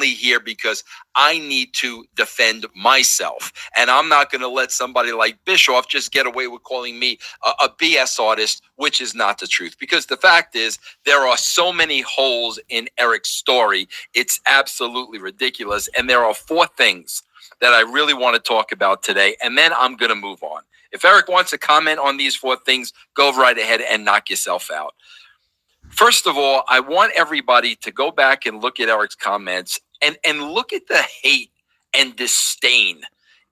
only here because I need to defend myself. And I'm not going to let somebody like Bischoff just get away with calling me a BS artist, which is not the truth. Because the fact is, there are so many holes in Eric's story. It's absolutely ridiculous. And there are 4 things that I really want to talk about today. And then I'm going to move on. If Eric wants to comment on these 4 things, go right ahead and knock yourself out. First of all, I want everybody to go back and look at Eric's comments and look at the hate and disdain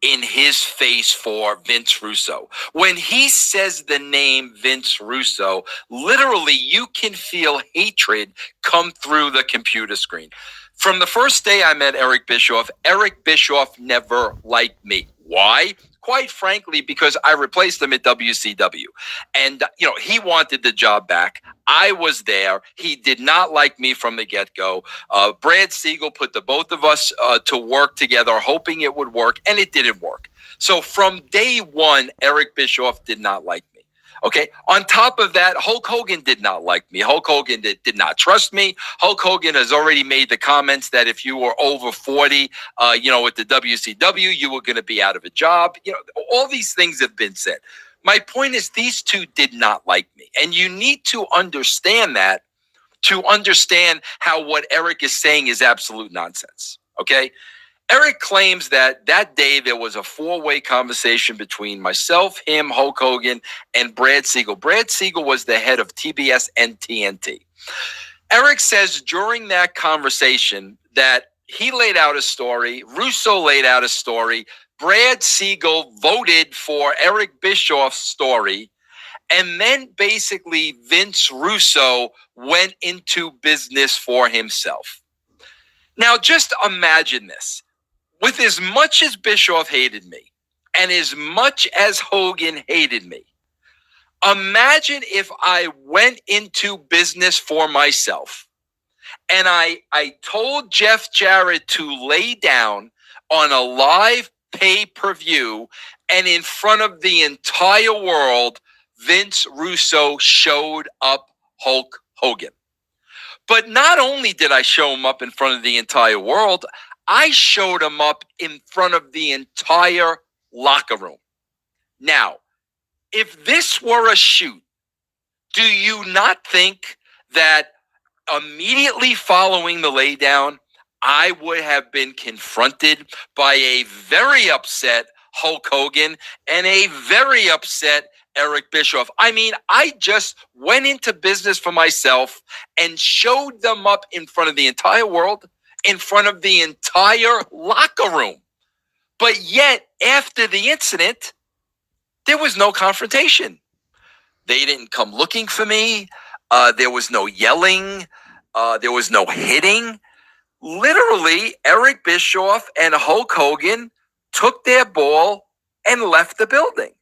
in his face for Vince Russo. When he says the name Vince Russo, literally you can feel hatred come through the computer screen. From the first day I met Eric Bischoff never liked me. Why? Quite frankly, because I replaced him at WCW. And, he wanted the job back. I was there. He did not like me from the get-go. Brad Siegel put the both of us to work together, hoping it would work, and it didn't work. So from day one, Eric Bischoff did not like me. Okay. On top of that, Hulk Hogan did not like me. Hulk Hogan did not trust me. Hulk Hogan has already made the comments that if you were over 40, at the WCW, you were going to be out of a job. All these things have been said. My point is these 2 did not like me. And you need to understand that to understand how what Eric is saying is absolute nonsense. Okay. Eric claims that day there was a 4-way conversation between myself, him, Hulk Hogan, and Brad Siegel. Brad Siegel was the head of TBS and TNT. Eric says during that conversation that he laid out a story, Russo laid out a story, Brad Siegel voted for Eric Bischoff's story, and then basically Vince Russo went into business for himself. Now just imagine this. With as much as Bischoff hated me and as much as Hogan hated me, imagine if I went into business for myself and I told Jeff Jarrett to lay down on a live pay-per-view and in front of the entire world, Vince Russo showed up Hulk Hogan. But not only did I show him up in front of the entire world, I showed him up in front of the entire locker room. Now, if this were a shoot, do you not think that immediately following the laydown, I would have been confronted by a very upset Hulk Hogan and a very upset Eric Bischoff? I mean, I just went into business for myself and showed them up in front of the entire world, in front of the entire locker room. But yet, after the incident, there was no confrontation. They didn't come looking for me. There was no yelling. There was no hitting. Literally, Eric Bischoff and Hulk Hogan took their ball and left the building.